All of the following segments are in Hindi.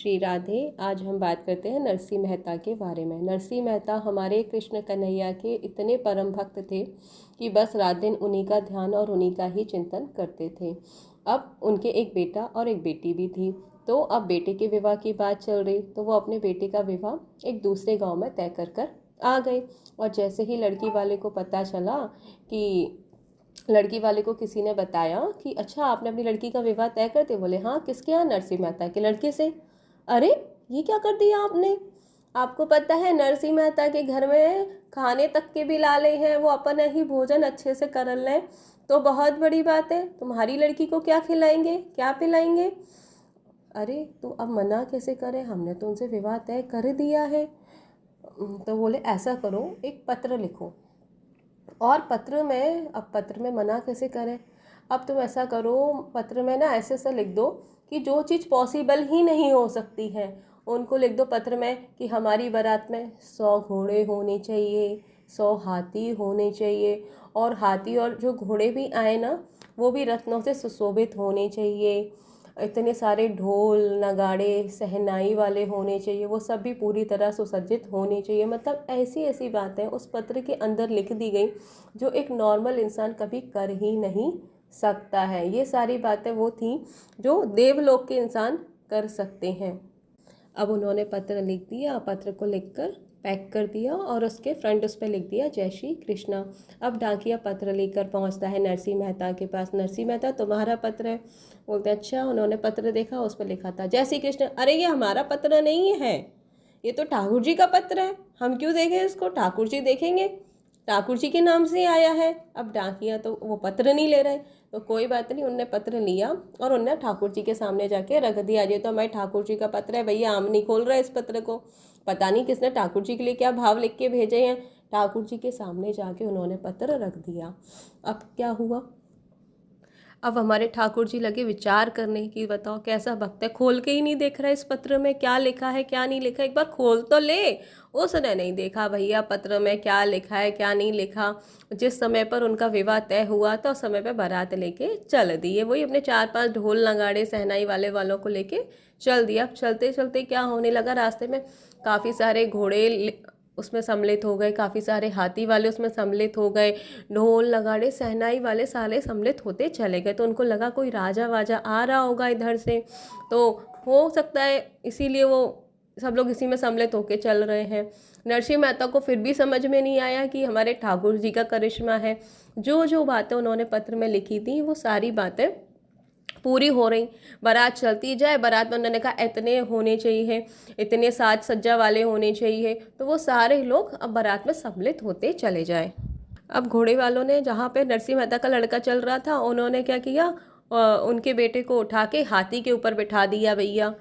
श्री राधे। आज हम बात करते हैं नरसिंह मेहता के बारे में। नरसिंह मेहता हमारे कृष्ण कन्हैया के इतने परम भक्त थे कि बस रात दिन उन्हीं का ध्यान और उन्हीं का ही चिंतन करते थे। अब उनके एक बेटा और एक बेटी भी थी। तो अब बेटे के विवाह की बात चल रही, तो वो अपने बेटे का विवाह एक दूसरे गांव में तय कर आ गए। और जैसे ही लड़की वाले को पता चला कि लड़की वाले को किसी ने बताया कि अच्छा आपने अपनी लड़की का विवाह तय कर दिया, बोले हाँ किसके यहाँ, नरसिंह मेहता के लड़के से। अरे ये क्या कर दिया आपने? आपको पता है नरसिंह मेहता के घर में खाने तक के भी लाले हैं, वो अपन ही भोजन अच्छे से कर लें तो बहुत बड़ी बात है। तुम्हारी लड़की को क्या खिलाएंगे, क्या पिलाएंगे? अरे तो अब मना कैसे करें, हमने तो उनसे विवाह तय कर दिया है। तो बोले ऐसा करो, एक पत्र लिखो। और पत्र में मना कैसे करें? अब तुम ऐसा करो, पत्र में ना ऐसे ऐसा लिख दो कि जो चीज़ पॉसिबल ही नहीं हो सकती है उनको लिख दो पत्र में कि हमारी बारात में 100 घोड़े होने चाहिए, 100 हाथी होने चाहिए, और हाथी और जो घोड़े भी आए ना वो भी रत्नों से सुशोभित होने चाहिए, इतने सारे ढोल नगाड़े शहनाई वाले होने चाहिए, वो सब भी पूरी तरह सुसज्जित होने चाहिए। मतलब ऐसी ऐसी बातें उस पत्र के अंदर लिख दी गई जो एक नॉर्मल इंसान कभी कर ही नहीं सकता है। ये सारी बातें वो थी जो देवलोक के इंसान कर सकते हैं। अब उन्होंने पत्र लिख दिया, पत्र को लिखकर पैक कर दिया और उसके फ्रंट उस पर लिख दिया जय श्री कृष्णा। अब डाकिया पत्र लेकर पहुंचता है नरसिंह मेहता के पास। नरसिंह मेहता तुम्हारा पत्र है? बोलते अच्छा। उन्होंने पत्र देखा, उस पर लिखा था जय श्री कृष्ण। अरे ये हमारा पत्र नहीं है, ये तो ठाकुर जी का पत्र है, हम क्यों देखें इसको, ठाकुर जी देखेंगे, ठाकुर जी के नाम से आया है। अब डाकिया तो वो पत्र नहीं ले रहे, तो कोई बात नहीं, उनने पत्र लिया और उनने ठाकुर जी के सामने जाके रख दिया। ये तो हमारे ठाकुर जी का पत्र है भैया, हम नहीं खोल रहे इस पत्र को। पता नहीं किसने ठाकुर जी के लिए क्या भाव लिख के भेजे हैं। ठाकुर जी के सामने जाके उन्होंने पत्र रख दिया। अब क्या हुआ? अब हमारे ठाकुर जी लगे विचार करने की, बताओ कैसा भक्त है, खोल के ही नहीं देख रहा है इस पत्र में क्या लिखा है क्या नहीं लिखा, एक बार खोल तो ले। उसने नहीं देखा भैया पत्र में क्या लिखा है क्या नहीं लिखा। जिस समय पर उनका विवाह तय हुआ तो उस समय पर बारात लेके चल दिए, वही अपने 4-5 ढोल नगाड़े सहनाई वालों को लेके चल दिया। अब चलते चलते क्या होने लगा, रास्ते में काफ़ी सारे घोड़े उसमें सम्मिलित हो गए, काफ़ी सारे हाथी वाले उसमें सम्मिलित हो गए, ढोल नगाड़े सहनाई वाले सारे सम्मिलित होते चले गए। तो उनको लगा कोई राजा वाजा आ रहा होगा इधर से, तो हो सकता है इसीलिए वो सब लोग इसी में सम्मिलित होके चल रहे हैं। नरसिंह मेहता को फिर भी समझ में नहीं आया कि हमारे ठाकुर जी का करिश्मा है। जो जो बातें उन्होंने पत्र में लिखी थी वो सारी बातें पूरी हो रही। बारात चलती जाए, बारात में उन्होंने कहा इतने होने चाहिए, इतने साज सज्जा वाले होने चाहिए, तो वो सारे लोग अब बारात में सम्मिलित होते चले जाए। अब घोड़े वालों ने, जहाँ पे नरसिंह मेहता का लड़का चल रहा था, उन्होंने क्या किया, उनके बेटे को उठा के हाथी के ऊपर बिठा दिया भैया।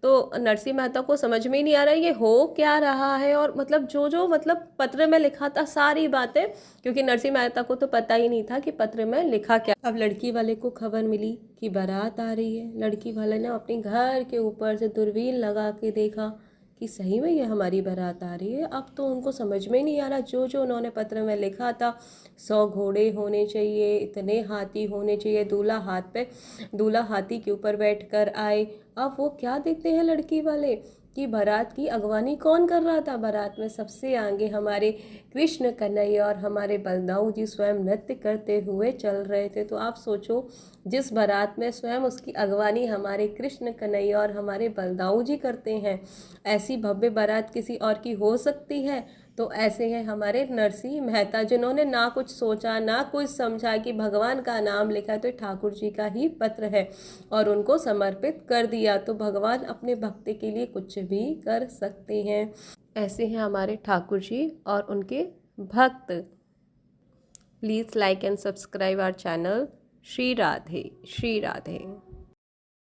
तो नरसिंह मेहता को समझ में ही नहीं आ रहा है ये हो क्या रहा है, और मतलब जो जो मतलब पत्र में लिखा था सारी बातें, क्योंकि नरसिंह मेहता को तो पता ही नहीं था कि पत्र में लिखा क्या। अब लड़की वाले को खबर मिली कि बारात आ रही है। लड़की वाले ने अपने घर के ऊपर से दूरबीन लगा के देखा कि सही में ये हमारी बारात आ रही है। अब तो उनको समझ में नहीं आ रहा, जो जो उन्होंने पत्र में लिखा था 100 घोड़े होने चाहिए, इतने हाथी होने चाहिए, दूल्हा हाथी के ऊपर बैठ कर आए। अब वो क्या देखते हैं लड़की वाले कि बारात की अगवानी कौन कर रहा था। बारात में सबसे आगे हमारे कृष्ण कन्हैया और हमारे बलदाऊ जी स्वयं नृत्य करते हुए चल रहे थे। तो आप सोचो, जिस बारात में स्वयं उसकी अगवानी हमारे कृष्ण कन्हैया और हमारे बलदाऊ जी करते हैं, ऐसी भव्य बारात किसी और की हो सकती है? तो ऐसे हैं हमारे नरसिंह मेहता, जिन्होंने ना कुछ सोचा ना कुछ समझा कि भगवान का नाम लिखा तो ठाकुर जी का ही पत्र है और उनको समर्पित कर दिया। तो भगवान अपने भक्त के लिए कुछ भी कर सकते हैं। ऐसे हैं हमारे ठाकुर जी और उनके भक्त। Please like and subscribe our channel. Shri Radhe, Shri Radhe.